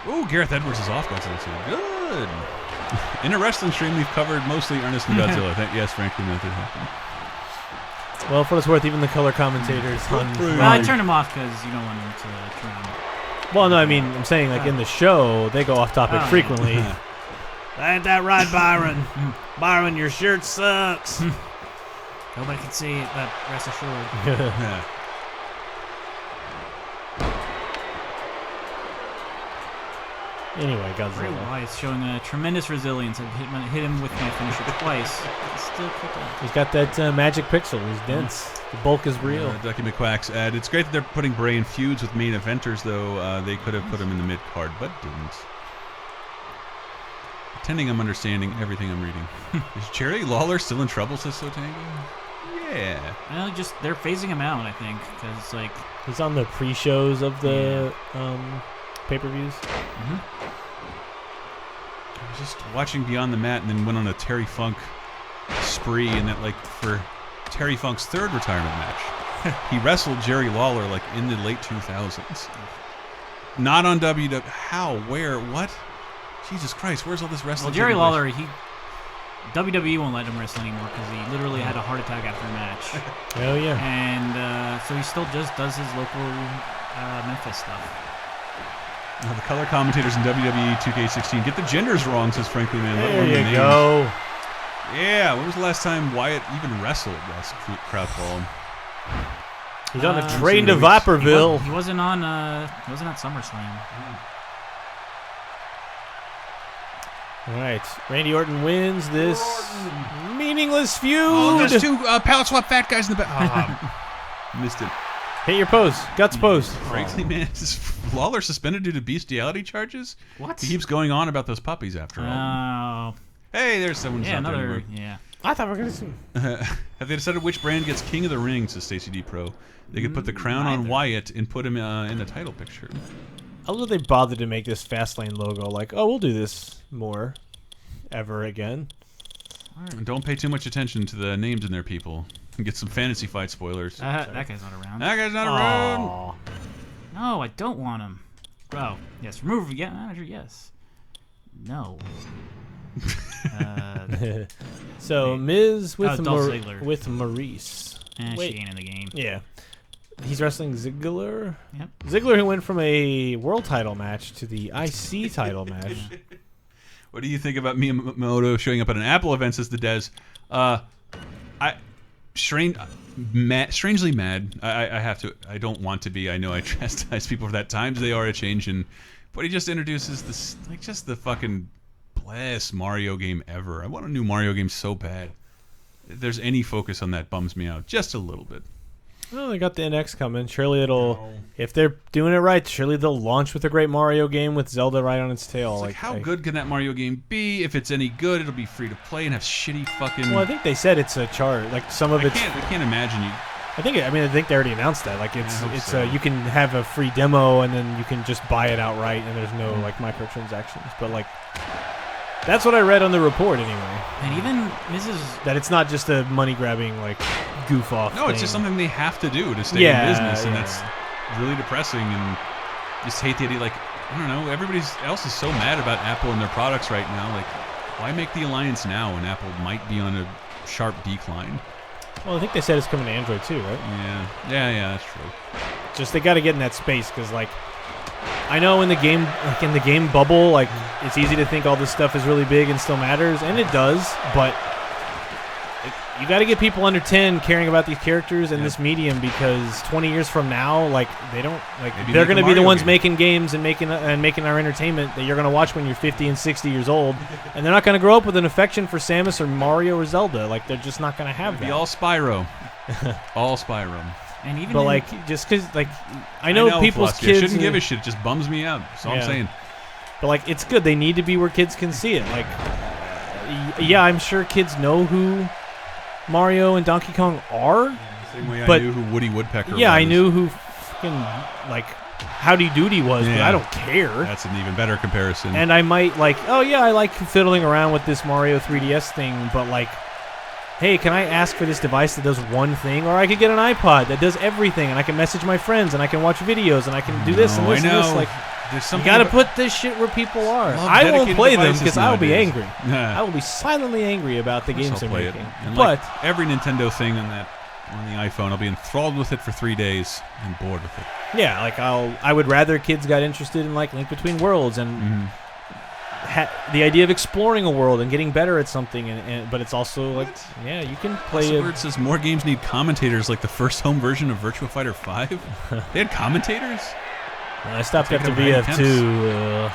Oh, Gareth Edwards is off Godzilla too. Good. In a wrestling stream, we've covered mostly Ernest and Godzilla. Yes, frankly, that did happen. Well, for what it's worth, even the color commentators. I turned them off because you don't want them to turn them. Well, no, I mean, I'm saying like in the show, they go off topic frequently. Ain't that right, Byron? Byron, your shirt sucks. Nobody can see it, but rest assured. Yeah. Anyway, Godzilla. Bray Wyatt's showing a tremendous resilience. I've hit him with my finisher twice. He's still kicking. He's got that magic pixel. He's dense. The bulk is real. Ducky McQuack's ad. It's great that they're putting Bray in feuds with main eventers, though. They could have put him in the mid-card, but didn't. Pretending I'm understanding everything I'm reading. Is Jerry Lawler still in trouble, says Sotango? Yeah. Well, they're phasing him out, I think, because like he's on the pre-shows of the pay-per-views. I was just watching Beyond the Mat and then went on a Terry Funk spree, and that, like, for Terry Funk's third retirement match, he wrestled Jerry Lawler like in the late 2000s. Not on WWE. How? Where? What? Jesus Christ! Where's all this wrestling? Well, Jerry Lawler, WWE won't let him wrestle anymore because he literally had a heart attack after a match. Oh yeah. And so he still just does his local Memphis stuff. The color commentators in WWE 2K16 get the genders wrong, says Frankly Man. There you go. Yeah, when was the last time Wyatt even wrestled? That's crowd call. He's on a train to Viperville. He wasn't on SummerSlam. All right, Randy Orton wins this meaningless feud. Oh, there's two pallet swap fat guys in the back. Missed it. Hit your pose. Guts pose. Frankly, man, is Lawler suspended due to bestiality charges? What? He keeps going on about those puppies after all. Hey, there's someone. Yeah, another. Yeah. I thought we were going to see. Have they decided which brand gets King of the Ring, says Stacey D. Pro? They could put the crown on Wyatt and put him in the title picture. I love they bothered to make this Fastlane logo like, oh, we'll do this more ever again. Don't pay too much attention to the names in there, people. and get some fantasy fight spoilers. That guy's not around. That guy's not around. No, I don't want him. Oh, yes. Remove manager, yes. No. So Miz with Dolph Ziggler. with Maurice. She ain't in the game. Yeah. He's wrestling Ziggler. Yep. Ziggler, who went from a world title match to the IC title match. What do you think about Miyamoto showing up at an Apple event? Says the Dez. Strangely mad. I have to. I don't want to be. I know I chastise people for that. Times they are a changing. But he just introduces this, like, just the fucking best Mario game ever. I want a new Mario game so bad. If there's any focus on that, bums me out just a little bit. Well, they got the NX coming. Surely it'll, if they're doing it right, surely they'll launch with a great Mario game with Zelda right on its tail. It's like how good can that Mario game be? If it's any good, it'll be free to play and have shitty fucking. Well, I think they said it's a chart. Like some of it's. I can't imagine you. I think they already announced that. Like you can have a free demo and then you can just buy it outright and there's no like microtransactions. But like. That's what I read on the report, anyway. And even Mrs. That it's not just a money-grabbing, like, goof-off No, it's just something they have to do to stay in business, and that's really depressing, and just hate the idea, like, I don't know, everybody else is so mad about Apple and their products right now, like, why make the alliance now when Apple might be on a sharp decline? Well, I think they said it's coming to Android, too, right? Yeah, that's true. Just, they got to get in that space, because, like, I know in the game bubble, like it's easy to think all this stuff is really big and still matters, and it does. But you got to get people under 10 caring about these characters and this medium, because 20 years from now, like they don't like they're going to be the ones making games and making our entertainment that you're going to watch when you're 50 and 60 years old, and they're not going to grow up with an affection for Samus or Mario or Zelda. Like they're just not going to have that. Be all Spyro, all Spyro. And even but like just because like I know people's kids shouldn't give a shit. It just bums me out. That's all I'm saying. But like it's good. They need to be where kids can see it. Like yeah, I'm sure kids know who Mario and Donkey Kong are. Same way I knew who Woody Woodpecker was. Yeah, I knew who fucking like Howdy Doody was, but I don't care. That's an even better comparison. And I might like, oh yeah, I like fiddling around with this Mario 3DS thing, but like, hey, can I ask for this device that does one thing? Or I could get an iPod that does everything, and I can message my friends, and I can watch videos, and I can do this and this and this. Like, you got to put this shit where people are. I won't play them because I will be angry. I will be silently angry about the games they're making. But like every Nintendo thing on the iPhone, I'll be enthralled with it for 3 days and bored with it. Yeah, like I would rather kids got interested in like Link Between Worlds and. The idea of exploring a world and getting better at something, but it's also like, yeah, you can play it. It says more games need commentators, like the first home version of Virtua Fighter 5. They had commentators. I stopped after VF2.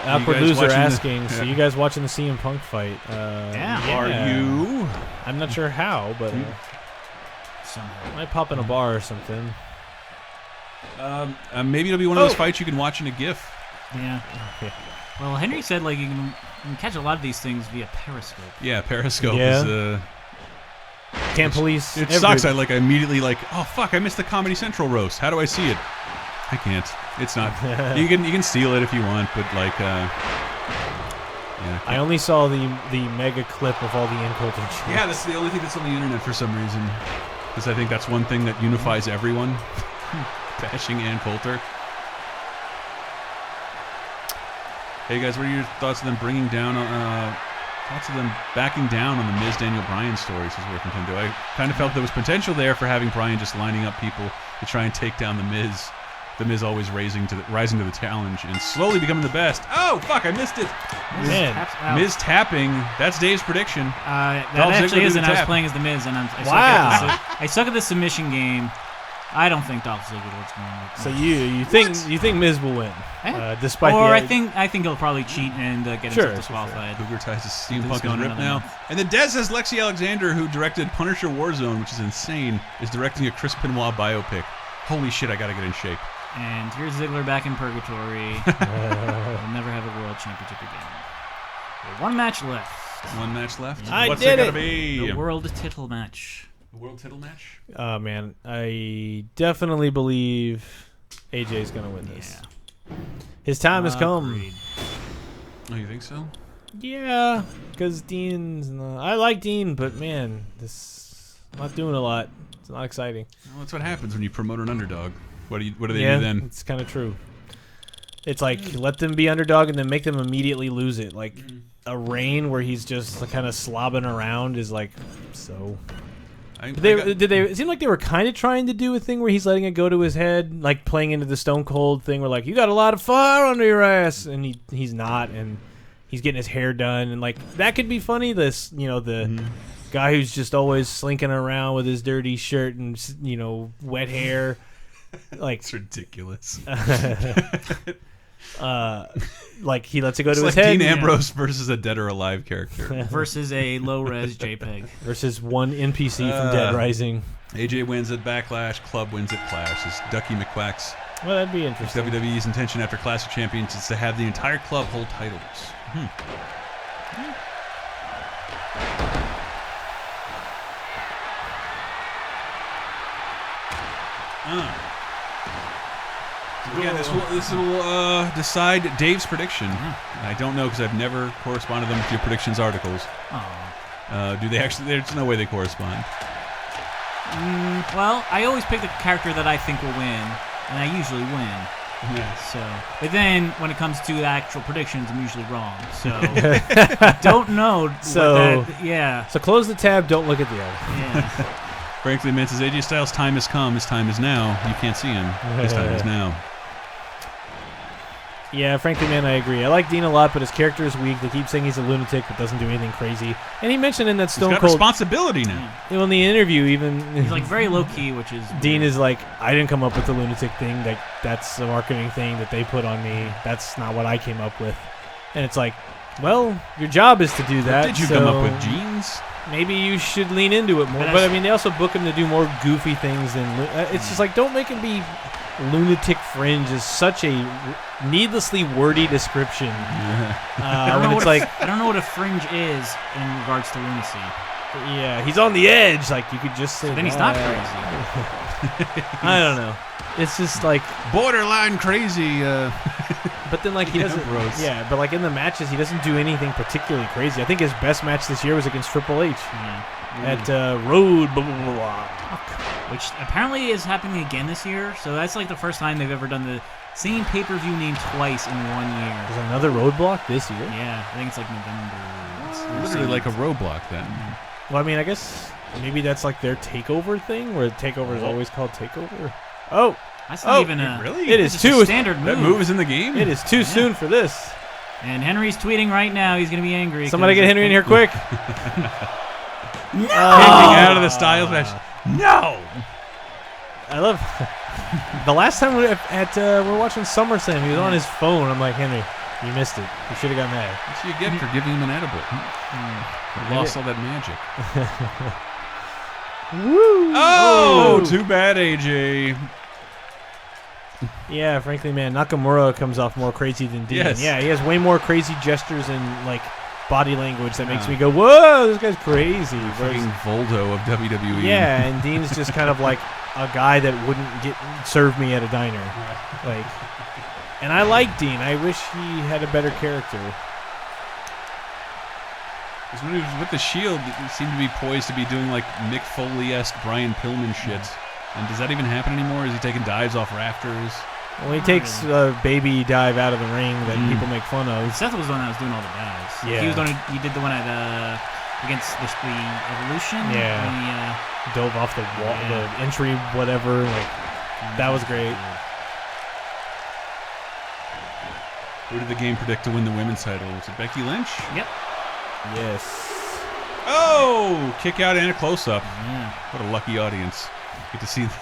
Awkward Loser asking, so you guys watching the CM Punk fight? Yeah. Are you? I'm not sure how, but might pop in a bar or something. Maybe it'll be one of those fights you can watch in a GIF. Yeah. Well, Henry said like you can catch a lot of these things via Periscope. Yeah, Periscope is. Can't police. It sucks. I immediately oh fuck! I missed the Comedy Central roast. How do I see it? I can't. It's not. You can steal it if you want, but like. Yeah, I only saw the mega clip of all the in-culture shit. Yeah, that's the only thing that's on the internet for some reason. Because I think that's one thing that unifies everyone. Bashing Ann Coulter. Hey guys, what are your thoughts of them bringing down? Thoughts of them backing down on the Miz Daniel Bryan stories? Is where Nintendo. I kind of felt there was potential there for having Bryan just lining up people to try and take down the Miz. The Miz always rising to the challenge and slowly becoming the best. Oh fuck! I missed it. Miz tapping. That's Dave's prediction. That actually isn't. I was playing as the Miz, and I suck at the submission game. I don't think Dolph Ziggler is going to. So you think Miz will win, despite I think he'll probably cheat and get himself disqualified. Cougar ties his CM Punk is ripped now, and then Dez has Lexi Alexander, who directed Punisher Warzone, which is insane, is directing a Chris Benoit biopic. Holy shit! I gotta get in shape. And here's Ziggler back in purgatory. He'll never have a world championship again. One match left. One match left. What's it gotta be? The world title match. The world title match? Oh, man. I definitely believe AJ's going to win this. Yeah. His time has come. Oh, you think so? Yeah, because Dean's. I like Dean, but man, this not doing a lot. It's not exciting. Well, that's what happens when you promote an underdog. What do they do then? It's kind of true. It's like let them be underdog and then make them immediately lose it. Like a reign where he's just kind of slobbing around is like so. It seemed like they were kind of trying to do a thing where he's letting it go to his head, like playing into the Stone Cold thing where like you got a lot of fire under your ass, and he's not, and he's getting his hair done, and like that could be funny. This the guy who's just always slinking around with his dirty shirt and wet hair, like it's ridiculous. Like he lets it go it's to like his head. Dean Ambrose versus a dead or alive character versus a low-res JPEG versus one NPC from Dead Rising. AJ wins at Backlash. Club wins at Clash. It's Ducky McQuacks. Well, that'd be interesting. WWE's intention after Clash of Champions is to have the entire club hold titles. Yeah, this will decide Dave's prediction. I don't know because I've never corresponded them with your predictions articles. Do they actually? There's no way they correspond. Well, I always pick the character that I think will win, and I usually win. Yeah. So, but then when it comes to the actual predictions, I'm usually wrong. So, I don't know. So So close the tab. Don't look at the other. Yeah. Frankly, man, says AJ Styles' time has come. His time is now. You can't see him. His time is now. Yeah, frankly, man, I agree. I like Dean a lot, but his character is weak. They keep saying he's a lunatic but doesn't do anything crazy. And he mentioned in that Stone He's got Cold responsibility now. in the interview, even he's like very low key, which is Dean is like, I didn't come up with the lunatic thing. That's a marketing thing that they put on me. That's not what I came up with. And it's like, well, your job is to do that. Did you come up with jeans? Maybe you should lean into it more. But I mean, they also book him to do more goofy things than. It's just like, don't make him be. Lunatic Fringe is such a needlessly wordy description. I don't know what a fringe is in regards to lunacy. Yeah, he's on the edge. Like you could just say. So then he's not crazy. I don't know. It's just like borderline crazy. But then like he doesn't. Yeah, but like in the matches, he doesn't do anything particularly crazy. I think his best match this year was against Triple H at Road blah blah blah blah. Which apparently is happening again this year. So that's like the first time they've ever done the same pay-per-view name twice in 1 year. There's another Roadblock this year? Yeah, I think it's like November. It's literally like a roadblock then. Well, I mean, I guess maybe that's like their takeover thing, where takeover is always called takeover. Oh, that's not even a really. It is too standard move. That move is in the game. It is too soon for this. And Henry's tweeting right now. He's gonna be angry. Somebody get Henry in here quick. No! Kicking out of the Styles match. No! I love the last time we were watching SummerSlam, he was on his phone. I'm like, Henry, you missed it. You should have got mad. What you get for giving him an edible? Lost all that magic. Woo! Oh, too bad, AJ. Yeah, frankly, man, Nakamura comes off more crazy than Dean. Yes. Yeah, he has way more crazy gestures and like body language that makes me go, whoa, this guy's crazy. Fucking Voldo of WWE. Yeah, and Dean's just kind of like a guy that wouldn't serve me at a diner. Like, and I like Dean. I wish he had a better character. Because when he was with the Shield, he seemed to be poised to be doing like Mick Foley-esque Brian Pillman shit. And does that even happen anymore? Is he taking dives off rafters? Well, he takes a baby dive out of the ring that people make fun of. Seth was the one that was doing all the dives. Yeah. He did the one at against the Evolution. Yeah. When he, dove off the wall, the entry, whatever. Like that was great. Who did the game predict to win the women's title? Was it Becky Lynch? Yep. Yes. Oh, kick out and a close-up. Yeah. What a lucky audience. Get to see the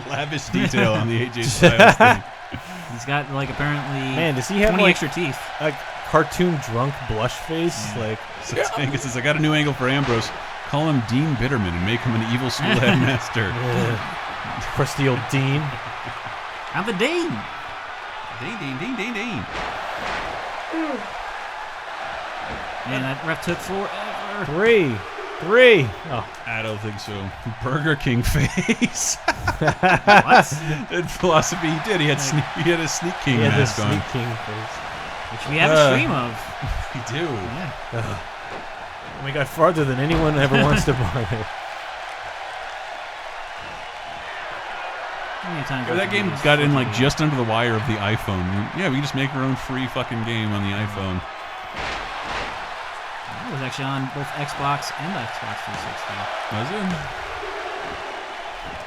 lavish detail on the AJ Styles thing. He's got like apparently does he have 20 like extra teeth. A cartoon drunk blush face? Yeah. Like so Angus says, I got a new angle for Ambrose. Call him Dean Bitterman and make him an evil school headmaster. Crusty old Dean. I'm the Dean. Dean. Man, that ref took forever. Three. Oh, I don't think so. Burger King face. What? In philosophy, he did. He had a Sneak King mask on. Sneak King face. which we have a stream of. We do. Yeah. We got farther than anyone ever wants to bother. That game got in like just under the wire of the iPhone. Yeah, we can just make our own free fucking game on the iPhone. It was actually on both Xbox and Xbox 360. Was it?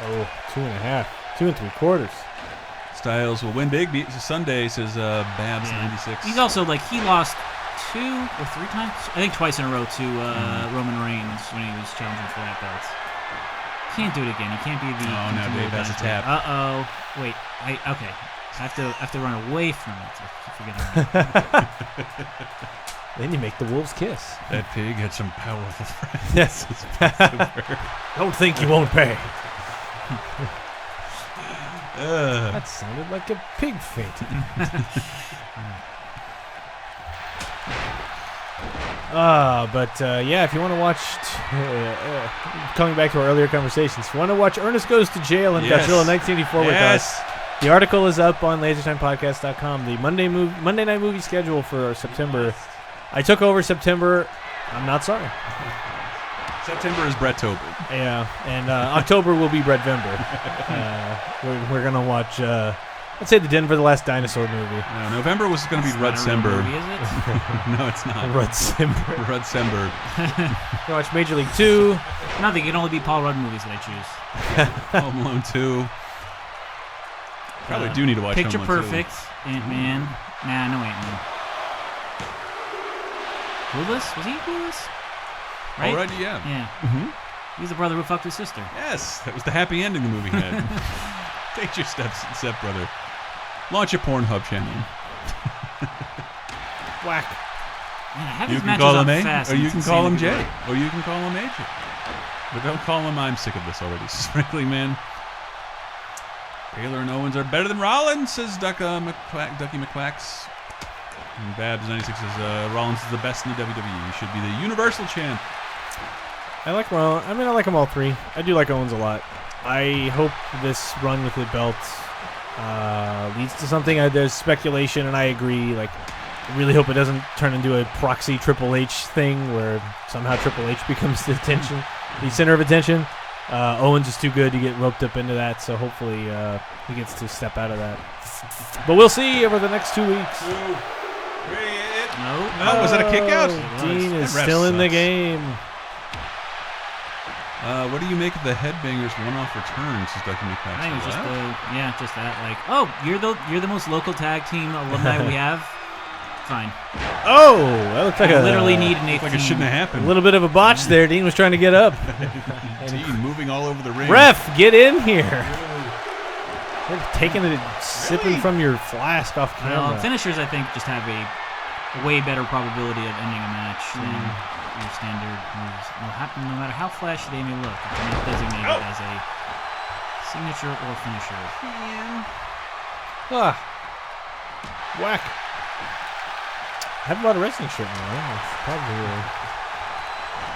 Oh, 2.5. 2 3/4. Styles will win big. Sunday, says Babs 96. He's also like, he lost 2 or 3 times, I think twice in a row to Roman Reigns when he was challenging for that belt. Can't do it again. He can't be the. Oh no, Dave has a tap. Wait. Okay. I have to run away from it. I keep forgetting that. Then you make the wolves kiss. That pig had some powerful friends. Yes. Don't think you won't pay. That sounded like a pig fainted. Yeah, if you want to watch, coming back to our earlier conversations, if you want to watch Ernest Goes to Jail in Godzilla 1984 with us, the article is up on LaserTimePodcast.com. The Monday night movie schedule for September. I took over September. I'm not sorry. September is Brettober. Yeah, and October will be Brettvember. We're going to watch, let's say, the Denver the Last Dinosaur movie. No, November was going to be Rudsember. Is it? No, it's not. Rudsember. Rudsember. We're going to watch Major League 2. Nothing. It can only be Paul Rudd movies that I choose. Home Alone 2. Probably do need to watch Picture Home Alone 2. Perfect. Ant-Man. Nah, no Ant-Man. Clueless? Was he Clueless? Right? Already, yeah. Yeah. Mm-hmm. He's the brother who fucked his sister. Yes, that was the happy ending the movie had. Take your stepbrother. Launch a Pornhub channel. Whack. Man, I have You these can matches call up him A, fast. or you It's can call him insane J, to be or you can call him AJ. But don't call him I'm sick of this already. Frankly, man. Taylor and Owens are better than Rollins, says Ducky McQuacks. And Babs 96 says Rollins is the best in the WWE. He should be the Universal Champ. I like Rollins. I mean, I like them all three. I do like Owens a lot. I hope this run with the belt leads to something. There's speculation, and I agree. Like, I really hope it doesn't turn into a proxy Triple H thing where somehow Triple H becomes the center of attention. Owens is too good to get roped up into that, so hopefully he gets to step out of that. But we'll see over the next 2 weeks. No, was that a kick out? Dean is still in the game. What do you make of the Headbangers one-off returns? Says Ducky McQuacks. I think it was just that. Like, oh, you're the most local tag team alumni we have. Fine. Oh, that looks like literally need an 18. Like it shouldn't have happened. A little bit of a botch there. Dean was trying to get up. Dean moving all over the ring. Ref, get in here. You're taking it, sipping from your flask off camera. Finishers, I think, just have a way better probability of ending a match than your standard moves. No matter how flashy they may look, it's not designated as a signature or finisher. Whack. I have a lot of wrestling shit now. It's probably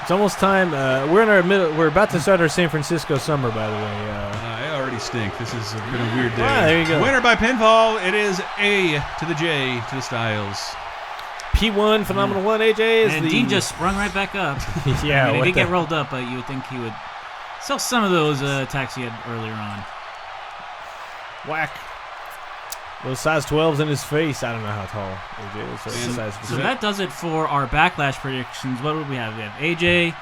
it's almost time. We're about to start our San Francisco summer, by the way. I already stink. This has been a weird day. There you go. Winner by pinfall. It is A to the J to the Styles. P1, Phenomenal 1, AJ is and Dean just sprung right back up. Yeah, I mean, he did get rolled up, but you would think he would sell some of those attacks he had earlier on. Whack. Those size 12s in his face. I don't know how tall AJ is. So that does it for our Backlash predictions. What would we have? We have AJ,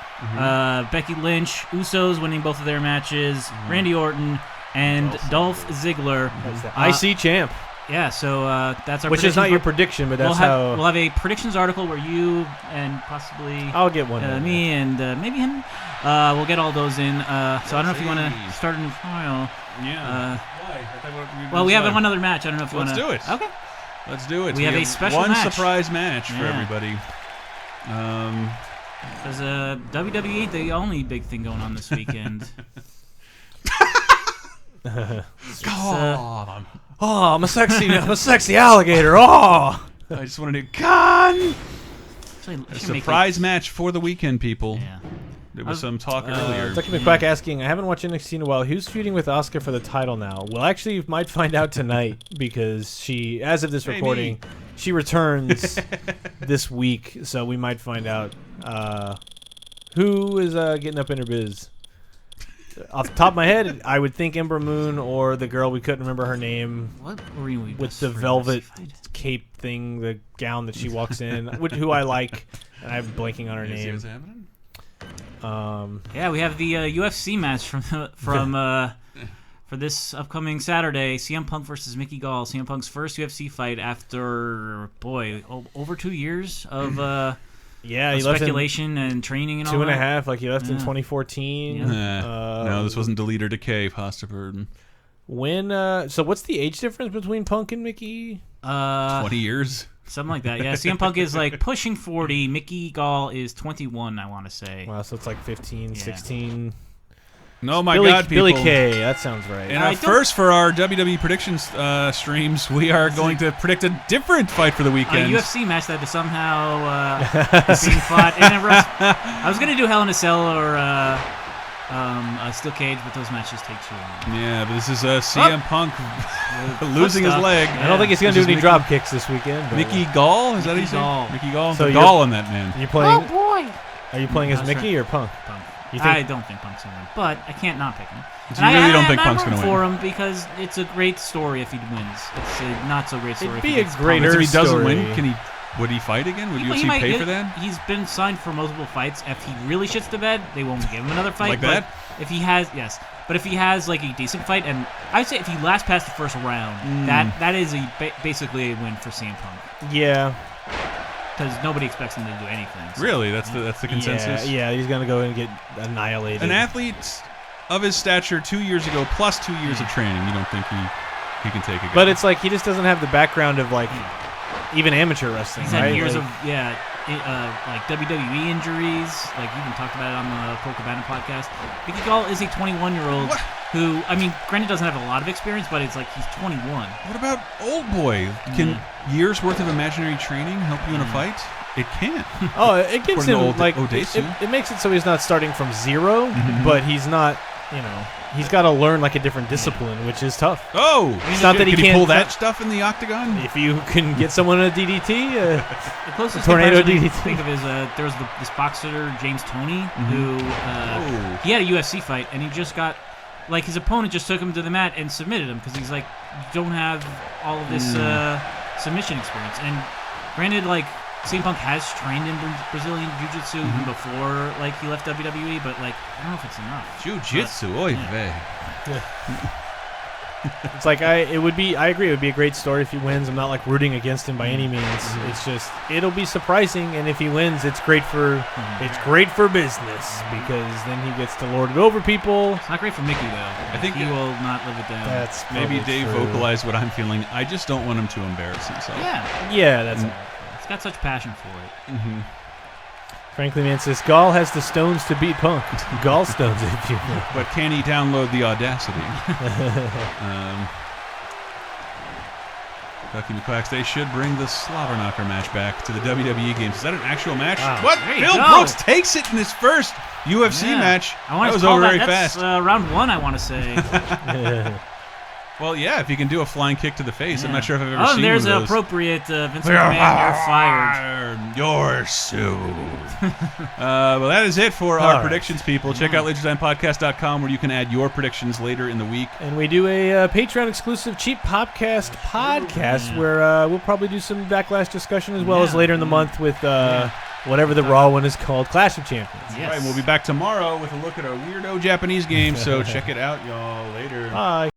Becky Lynch, Usos winning both of their matches, Randy Orton, and Dolph Ziggler. IC champ. Yeah, so that's our Which is not your prediction, but that's we'll have a predictions article where you and possibly I'll get one. Me and maybe him. We'll get all those in. So I don't know if you want to start a new file. Yeah. Well, we have one other match. I don't know if you want to. Let's do it. Okay. Let's do it. We have a special one match. Surprise match for everybody. Because WWE ain't the only big thing going on this weekend. I'm a sexy alligator. Oh, I just wanted to con. A surprise match for the weekend, people. Yeah. There was some talk earlier. Ducky McQuack asking, I haven't watched NXT in a while. Who's feuding with Asuka for the title now? Well, actually, you might find out tonight because she, as of this recording, she returns this week, so we might find out who is getting up in her biz. Off the top of my head, I would think Ember Moon or the girl we couldn't remember her name. What arena we with the velvet cape thing, the gown that she walks in, who I like, and I'm blanking on her name. What's happening? Yeah, we have the UFC match for this upcoming Saturday. CM Punk versus Mickey Gall. CM Punk's first UFC fight after over 2 years of. Yeah, he speculation and training and all that. 2.5, like he left in 2014. Yeah. No, this wasn't Delete or Decay, Pasta Burden. When? So what's the age difference between Punk and Mickey? 20 years. Something like that. Yeah, CM Punk is like pushing 40. Mickey Gall is 21, I want to say. Wow, so it's like 15, 16. No, my God, people. Billy Kay, that sounds right. And first for our WWE predictions streams, we are going to predict a different fight for the weekend. A UFC match that is somehow being fought. I was going to do Hell in a Cell or a Steel Cage, but those matches take too long. Yeah, but this is CM Punk losing his leg. I don't think he's going to do any drop kicks this weekend. Mickey Gall? Is that how you say it? Mickey Gall? So Gall on that man. You're playing, oh, boy! Are you playing as Mickey or Punk? Punk. I don't think Punk's going to win, but I can't not pick him. So you really don't think Punk's going to win? for him because it's a great story if he wins. It's a not so great story. It'd be a greater story. If he doesn't story. win, would he fight again? Would UFC pay for that? He's been signed for multiple fights. If he really shits the bed, they won't give him another fight. Like that? If he has, yes. But if he has like a decent fight, and I'd say if he lasts past the first round, that is basically a win for CM Punk. Yeah. Because nobody expects him to do anything. So. Really? That's the consensus? Yeah, he's going to go and get annihilated. An athlete of his stature 2 years ago, plus 2 years of training, you don't think he can take a guy. But it's like he just doesn't have the background of like even amateur wrestling. He's had years of like WWE injuries. Like you even talked about it on the Pro Cabana podcast. Mickey Gall is a 21-year-old who, I mean, granted doesn't have a lot of experience, but it's like he's 21. What about old boy? Can years worth of imaginary training help you in a fight? It can't. Oh, it gives him like Odesu. it makes it so he's not starting from zero, but he's not. He's got to learn like a different discipline, which is tough. Oh, it's not that he can't pull that stuff in the octagon. If you can get someone in a DDT, the closest tornado DDT. Think of is there was this boxer James Toney who he had a UFC fight and he just got like his opponent just took him to the mat and submitted him because he's like you don't have all of this submission experience. And granted, like CM Punk has trained in Brazilian Jiu-Jitsu before, like he left WWE, but like I don't know if it's enough. Jiu-Jitsu, oy vey. It's like I agree. It would be a great story if he wins. I'm not like rooting against him by any means. It's just it'll be surprising, and if he wins, it's great for business because then he gets to lord it over people. It's not great for Mickey though. I think he will not live it down. That's maybe Dave vocalized what I'm feeling. I just don't want him to embarrass himself. Yeah, that's. He's got such passion for it. Frankly, man, says Gall has the stones to beat Punk. Gallstones, if you will. But can he download the Audacity? Ducky McQuacks, they should bring the Slobber Knocker match back to the WWE games. Is that an actual match? Wow. What? Phil Brooks takes it in his first UFC match. That was over very fast. Round one, I want to say. Well, yeah, if you can do a flying kick to the face. I'm not sure if I've ever seen one of those. There's an appropriate Vince McMahon, you're fired. You're sued. Well, that is it for our predictions, people. Check out LaserTimePodcast.com where you can add your predictions later in the week. And we do a Patreon-exclusive Cheap Popcast podcast where we'll probably do some Backlash discussion as well as later in the month with whatever the Raw one is called, Clash of Champions. Yes. All right, we'll be back tomorrow with a look at our weirdo Japanese game, so check it out, y'all. Later. Bye.